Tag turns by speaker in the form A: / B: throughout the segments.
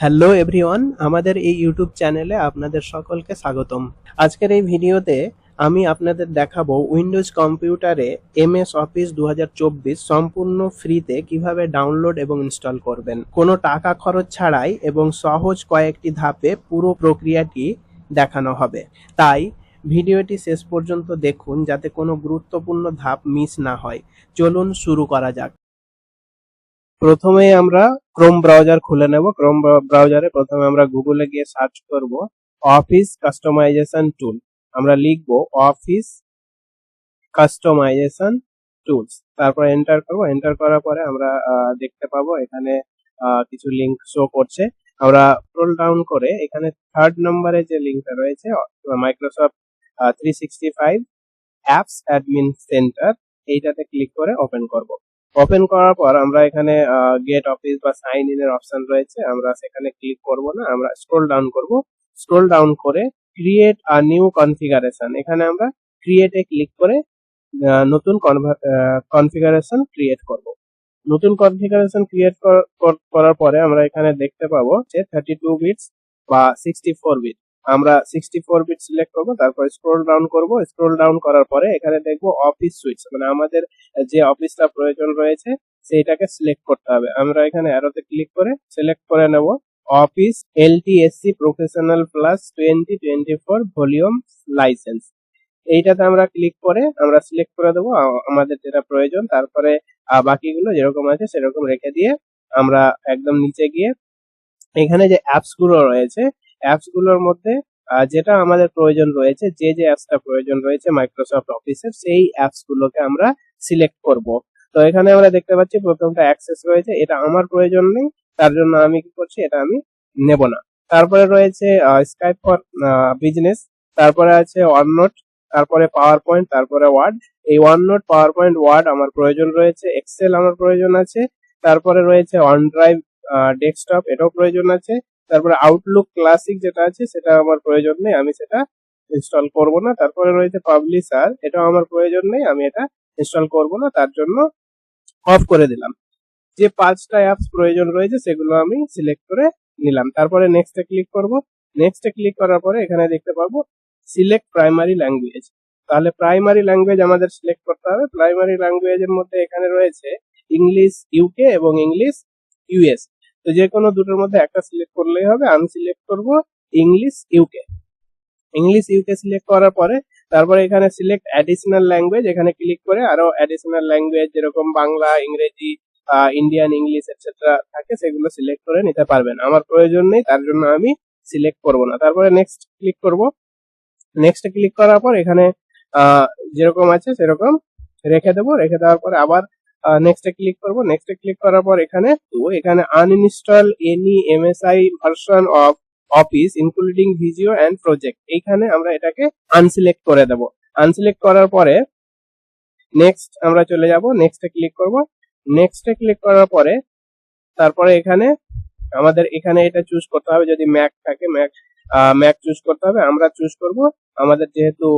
A: Hello everyone, আমাদের এই YouTube চ্যানেলে আপনাদের সকলকে স্বাগতম। আজকের এই ভিডিওতে আমি আপনাদের দেখাবো উইন্ডোজ কম্পিউটারে এমএস অফিস 2024 সম্পূর্ণ ফ্রিতে কিভাবে ডাউনলোড এবং ইনস্টল করবেন, কোনো টাকা খরচ ছাড়াই এবং সহজ কয়েকটি ধাপে পুরো প্রক্রিয়াটি দেখানো হবে। তাই ভিডিওটি শেষ পর্যন্ত দেখুন যাতে কোনো গুরুত্বপূর্ণ ধাপ মিস না হয়। চলুন শুরু করা যাক। প্রথমে আমরা ক্রোম ব্রাউজার খুলে নেব। ক্রোম ব্রাউজারে প্রথমে আমরা গুগলে গিয়ে সার্চ করব অফিস কাস্টমাইজেশন টুল। আমরা লিখব অফিস কাস্টমাইজেশন টুলস, তারপর এন্টার করব। এন্টার করার পরে আমরা দেখতে পাবো এখানে কিছু লিংক শো করছে। আমরা স্ক্রল ডাউন করে এখানে থার্ড নম্বরে যে লিংকটা রয়েছে মাইক্রোসফট 365 অ্যাপস অ্যাডমিন সেন্টার, এইটাতে ক্লিক করে ওপেন করব। ওপেন করার পর আমরা এখানে গেট অফিস বা সাইন ইন এর অপশন রয়েছে, আমরা সেখানে ক্লিক করব না, আমরা স্ক্রল ডাউন করব। স্ক্রল ডাউন করে ক্রিয়েট আ নিউ কনফিগারেশন, এখানে আমরা ক্রিয়েটে ক্লিক করে নতুন কনফিগারেশন ক্রিয়েট করব। নতুন কনফিগারেশন ক্রিয়েট করার পরে আমরা এখানে দেখতে পাবো যে 32 বিটস বা 64 বিট। আমরা 64 বিট সিলেক্ট করব, তারপর স্ক্রল ডাউন করব। স্ক্রল ডাউন করার পরে এখানে দেখবো অফিস সুইটস, মানে আমাদের যে অফিসটা প্রয়োজন রয়েছে সেইটাকে সিলেক্ট করতে হবে। আমরা এখানে অ্যারোতে ক্লিক করে সিলেক্ট করে নেব office LTSC professional plus 2024 volume license. এইটাতে আমরা ক্লিক করে আমরা সিলেক্ট করে দেবো আমাদের যেটা প্রয়োজন। তারপরে বাকিগুলো যেরকম আছে সেরকম রেখে দিয়ে আমরা একদম নিচে গিয়ে এখানে যে অ্যাপস গুলো রয়েছে, অ্যাপস গুলোর মধ্যে যেটা আমাদের প্রয়োজন রয়েছে, যে অ্যাপসটা প্রয়োজন রয়েছে মাইক্রোসফট অফিসের, সেই অ্যাপস গুলোকে আমরা সিলেক্ট করব। তো এখানে আমরা দেখতে পাচ্ছি প্রথমটা অ্যাক্সেস রয়েছে, এটা আমার প্রয়োজন নেই, তার জন্য আমি কি করছি, এটা আমি নেব না। তারপরে রয়েছে স্কাইপ ফর বিজনেস, তারপরে আছে OneNote, তারপরে পাওয়ার পয়েন্ট, তারপরে ওয়ার্ড। এই OneNote, পাওয়ার পয়েন্ট, ওয়ার্ড আমার প্রয়োজন রয়েছে। এক্সেল আমার প্রয়োজন আছে। তারপরে রয়েছে OneDrive ডেস্কটপ, এটাও প্রয়োজন আছে। তারপরে আউটলুক ক্লাসিক যেটা আছে সেটা আমার প্রয়োজন নেই, আমি সেটা ইনস্টল করব না। তারপরে রয়েছে পাবলিশার, এটাও আমার প্রয়োজন নেই, আমি এটা ইনস্টল করব না, তার জন্য অফ করে দিলাম। যে 5টা অ্যাপস প্রয়োজন রয়েছে সেগুলো আমি সিলেক্ট করে নিলাম। তারপরে নেক্সটে ক্লিক করব। নেক্সটে ক্লিক করার পরে এখানে দেখতে পাবো সিলেক্ট প্রাইমারি ল্যাঙ্গুয়েজ। তাহলে প্রাইমারি ল্যাঙ্গুয়েজ আমাদের সিলেক্ট করতে হবে। প্রাইমারি ল্যাঙ্গুয়েজের মধ্যে এখানে রয়েছে ইংলিশ ইউকে এবং ইংলিশ ইউএস। তো যে কোনো দুটোর মধ্যে একটা সিলেক্ট করলেই হবে। আমি সিলেক্ট করব English UK. English UK select করার পরে তারপরে এখানে সিলেক্ট অ্যাডিশনাল ল্যাঙ্গুয়েজ, এখানে ক্লিক করে আরো অ্যাডিশনাল ল্যাঙ্গুয়েজ যেরকম বাংলা, ইংরেজি, ইন্ডিয়ান ইংলিশ এটসেট্রা থাকে সেগুলো সিলেক্ট করে নিতে পারবেন। আমার প্রয়োজন নেই, তার জন্য আমি সিলেক্ট করব না। তারপরে নেক্সট ক্লিক করব। নেক্সট ক্লিক করার পর এখানে যেরকম আছে সেরকম রেখে দেবো। রেখে দেওয়ার পরে আবার নেক্সটে ক্লিক করব। নেক্সটে ক্লিক করার পর এখানে uninstall any MSI version of Office including video and project, এইখানে আমরা এটাকে আনসিলেক্ট করে দেব। আনসিলেক্ট করার পরে নেক্সট আমরা চলে যাব। নেক্সটে ক্লিক করব। নেক্সটে ক্লিক করার পরে তারপরে আমাদের এখানে এটা চুজ করতে হবে, যদি ম্যাক থাকে ম্যাক চুজ করতে হবে। আমরা চুজ করব, আমাদের যেহেতু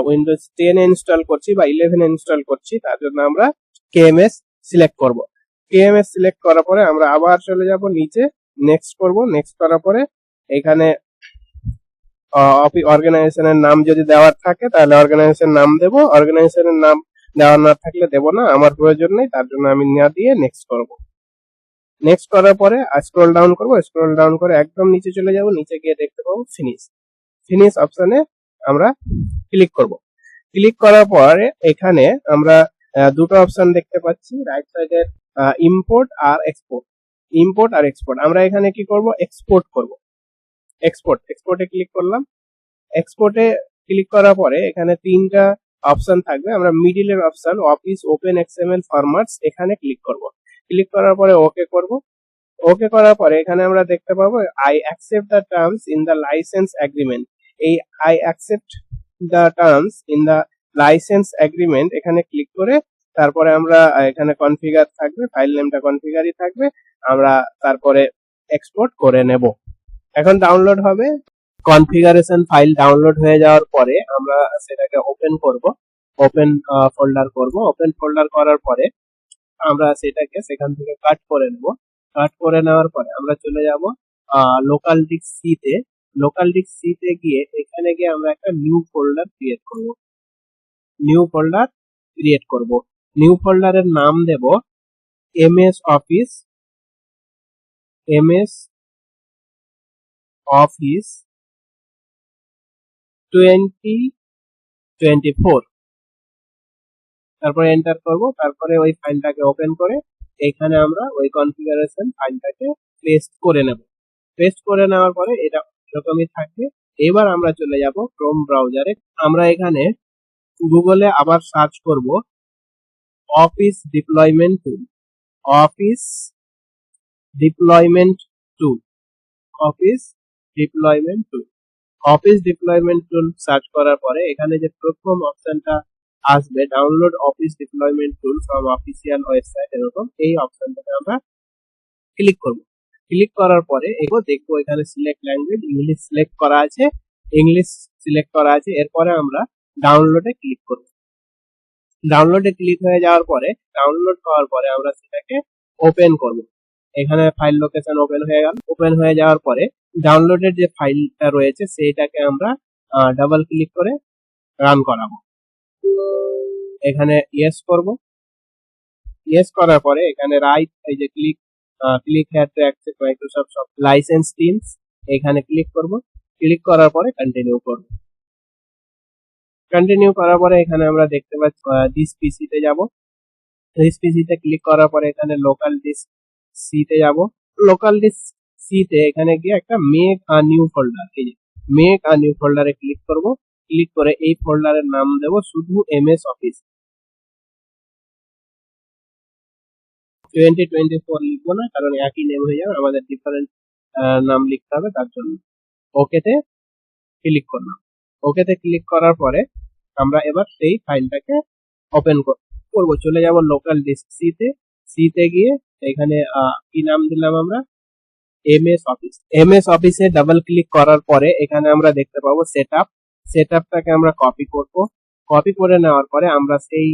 A: উইন্ডোজ 10 এ ইনস্টল করছি বা 11 এ ইনস্টল করছি, তার জন্য আমরা কেএমএস সিলেক্ট করব। কেএমএস সিলেক্ট করার পরে আমরা আবার চলে যাব নিচে, নেক্সট করব। নেক্সট করার পরে এখানে অর্গানাইজেশনের নাম যদি দেওয়ার থাকে তাহলে অর্গানাইজেশন নাম দেব, অর্গানাইজেশনের নাম দেওয়া না থাকলে দেব না, আমার প্রয়োজন নেই, তার জন্য আমি না দিয়ে নেক্সট করব। নেক্সট করার পরে স্ক্রল ডাউন করব। স্ক্রল ডাউন করে একদম নিচে চলে যাব। নিচে গিয়ে দেখতে পাবো ফিনিশ। ফিনিশ অপশনে আমরা ক্লিক করব। ক্লিক করার পরে এখানে আমরা দুটো অপশন দেখতে পাচ্ছি রাইট সাইডে, ইম্পোর্ট আর এক্সপোর্ট। ইম্পোর্ট আর এক্সপোর্ট, আমরা এখানে কি করব, এক্সপোর্ট করব। এক্সপোর্টে ক্লিক করলাম। এক্সপোর্টে ক্লিক করার পরে এখানে 3টা অপশন থাকবে। আমরা মিডিলের option office open XML formats, এখানে ক্লিক করব। ক্লিক করার পরে ওকে করব। ওকে করার পরে এখানে আমরা দেখতে পাবো I accept the terms in the license agreement. এই I accept the terms in the license agreement এখানে ক্লিক করে তারপরে আমরা এখানে কনফিগার থাকবে, ফাইল নেমটা কনফিগারই থাকবে, আমরা তারপরে এক্সপোর্ট করে নেব। এখন ডাউনলোড হবে। কনফিগারেশন ফাইল ডাউনলোড হয়ে যাওয়ার পরে আমরা সেটাকে ওপেন করব। ওপেন ফোল্ডার করব। ওপেন ফোল্ডার করার পরে আমরা সেটাকে সেখান থেকে কাট করে নেব। কাট করে নেওয়ার পরে আমরা চলে যাব লোকাল ডিস্ক সি তে, লোকাল ডিস্ক সি তে গিয়ে এখানে গিয়ে আমরা একটা নিউ ফোল্ডার ক্রিয়েট করব। নিউ ফোল্ডার ক্রিয়েট করব, নিউ ফোল্ডারের নাম দেব এমএস অফিস, এমএস অফিস 2024। তারপরে এন্টার করব, তারপরে ওই ফাইলটাকে ওপেন করে এখানে আমরা ওই কনফিগারেশন ফাইলটাকে পেস্ট করে নেব। পেস্ট করে নেওয়ার পরে এটা এরকমই থাকবে। এবার আমরা চলে যাব ক্রোম ব্রাউজারে। আমরা এখানে গুগলে আবার সার্চ করব অফিস ডিপ্লয়মেন্ট টুল, অফিস ডিপ্লয়মেন্ট টুল, অফিস ডিপ্লয়মেন্ট টুল। অফিস ডিপ্লয়মেন্ট টুল সার্চ করার পরে এখানে যে প্রথম অপশনটা আসবে download office deployment tool from official website, এরকম এই অপশনটাতে আমরা ক্লিক করব। ক্লিক করার পরে দেখবো এখানে সিলেক্ট ল্যাঙ্গুয়েজ, ইংলিশ সিলেক্ট করা আছে, ইংলিশ সিলেক্ট করা আছে। এরপরে আমরা ডাউনলোডে ক্লিক করব। ডাউনলোডে ক্লিক হয়ে যাওয়ার পরে, ডাউনলোড হওয়ার পরে আমরা সেটাকে ওপেন করব। এখানে ফাইল লোকেশন ওপেন হয়ে গেল। ওপেন হয়ে যাওয়ার পরে ডাউনলোডের যে ফাইলটা রয়েছে সেইটাকে আমরা ডাবল ক্লিক করে রান করাবো। এখানে ইয়েস করব। ইয়েস করার পরে এখানে রাইট এই যে click here to access Microsoft licence teams, এখানে ক্লিক করব। ক্লিক করার পরে কন্টিনিউ করব। কন্টিনিউ করার পরে এখানে আমরা দেখতে পাচ্ছি দিস পিসি তে যাব। দিস পিসি তে ক্লিক করার পরে এখানে লোকাল ডিস্ক সি তে যাব। লোকাল ডিস্ক সি তে এখানে গিয়ে একটা মেক আ নিউ ফোল্ডার, এই যে মেক আ নিউ ফোল্ডারে ক্লিক করব। ক্লিক করে এই ফোল্ডারের নাম দেব শুধু এমএস অফিস 2024 লিখবো না, কারণ একই নেম হয়ে যাবে, আমাদের ডিফারেন্ট নাম লিখতে হবে, তার জন্য ওকেতে ক্লিক করলাম। ওকেতে ক্লিক করার পরে আমরা এবার সেই ফাইলটাকে ওপেন করব। চলে যাব লোকাল ডিস্ক সি তে। সি তে গিয়ে এখানে কি নাম দিলাম আমরা, এমএস অফিস। এমএস অফিসে ডাবল ক্লিক করার পরে এখানে আমরা দেখতে পাবো সেটআপ। সেটআপটাকে আমরা কপি করব। কপি করে নেওয়ার পরে আমরা সেই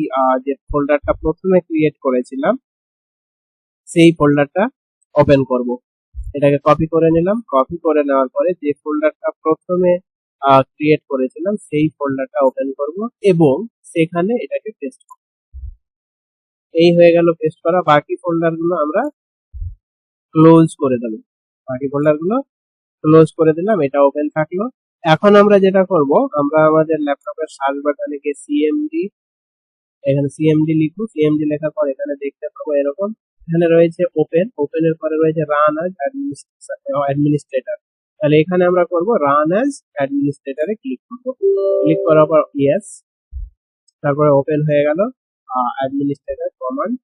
A: যে ফোল্ডারটা প্রথমে ক্রিয়েট করেছিলাম সেই ফোল্ডারটা ওপেন করব। এটাকে কপি করে নিলাম। কপি করে নেওয়ার পরে যে ফোল্ডারটা প্রথমে ক্রিয়েট করেছিলাম সেই ফোল্ডারটা ওপেন করব এবং সেখানে এটাকে পেস্ট করব। এই হয়ে গেল পেস্ট করা। বাকি ফোল্ডারগুলো আমরা ক্লোজ করে দেব। বাকি ফোল্ডারগুলো ক্লোজ করে দিলাম, এটা ওপেন থাকলো। এখন আমরা যেটা করব, আমরা আমাদের ল্যাপটপের সার্চ বাটনে গিয়ে সিএমডি, এখানে সিএমডি লিখবো। সিএমডি লেখার পর এখানে দেখতে পাবো এরকম, এখানে রয়েছে ওপেন, ওপেনের পরে রয়েছে রান অ্যাজ অ্যাডমিনিস্ট্রেটর। তাহলে এখানে আমরা করব রান অ্যাজ অ্যাডমিনিস্ট্রেটরে ক্লিক করব। ক্লিক করার পর ইয়েস, তারপরে ওপেন হয়ে গেল অ্যাডমিনিস্ট্রেটর কমান্ড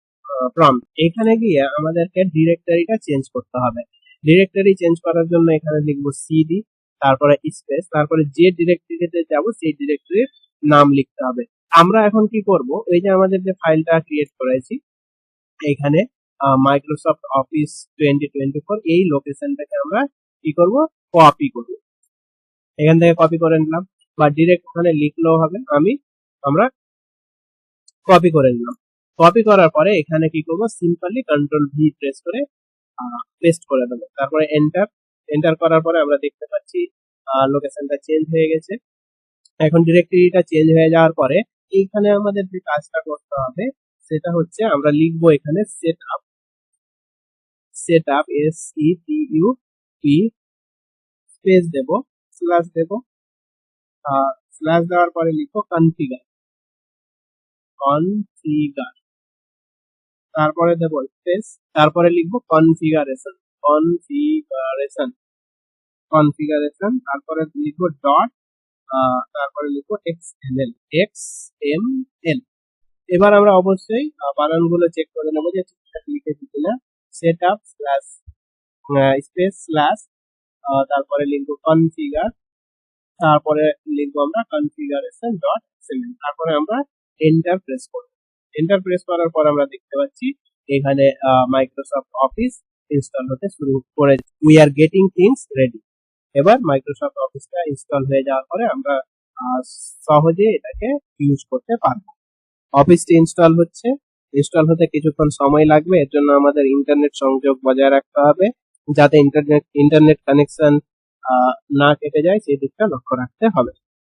A: প্রম্পট। এখানে গিয়ে আমাদেরকে ডিরেক্টরিটা চেঞ্জ করতে হবে। ডিরেক্টরি চেঞ্জ করার জন্য এখানে লিখবো সিডি, তারপরে স্পেস, তারপরে যে ডিরেক্টরিতে যাব সেই ডিরেক্টরির নাম লিখতে হবে। আমরা এখন কি করব, এই যে আমাদের যে ফাইলটা ক্রিয়েট করেছি এখানে মাইক্রোসফট অফিস 2024, এই লোকেশনটাকে আমরা কি করব, কপি করব। এখান থেকে কপি করে নিলাম, বা ডিরেক্ট ওখানে লিখলেও হবে। আমরা কপি করে নিলাম। কপি করার পরে এখানে কি করব, সিম্পলি কন্ট্রোল ভি প্রেস করে পেস্ট করে দেবো। তারপরে এন্টার। এন্টার করার পরে আমরা দেখতে পাচ্ছি লোকেশনটা চেঞ্জ হয়ে গেছে। এখন ডিরেক্টরিটা চেঞ্জ হয়ে যাওয়ার পরে এইখানে আমাদের যে কাজটা করতে হবে সেটা হচ্ছে আমরা লিখবো এখানে সেটআপ, সেটআপ SETUP স্পেস দেব, স্ল্যাশ দেব, স্ল্যাশ দেওয়ার পরে লিখবো কনফিগার, কনফিগার, তারপরে দেব স্পেস, তারপরে লিখবো কনফিগারেশন, কনফিগারেশন, কনফিগারেশন, তারপরে লিখবো ডট, তারপরে লিখবো XML। এবার আমরা অবশ্যই বানানগুলো চেক করে নেবো যে ঠিকঠাক লিখেছি কিনা। সেটআপ স্ল্যাশ স্পেস স্ল্যাশ, তারপরে লিখবো কনফিগার, তারপরে লিখবো আমরা কনফিগারেশন ডট XML, তারপরে আমরা এন্টার প্রেস করব। এন্টার প্রেস করার পর আমরা দেখতে পাচ্ছি এখানে মাইক্রোসফট অফিস ইনস্টল হতে শুরু করে। We are getting things ready. এবার মাইক্রোসফট অফিসটা ইনস্টল হয়ে যাওয়ার পরে আমরা সহজে এটাকে ইউজ করতে পারবো। অফিসটি ইনস্টল হচ্ছে, ইনস্টল হতে কিছুক্ষণ সময় লাগবে, এর জন্য আমাদের ইন্টারনেট সংযোগ বজায় রাখতে হবে। যাতে ইন্টারনেট কানেকশন না কেটে যায় সেই দিকটা লক্ষ্য রাখতে হবে।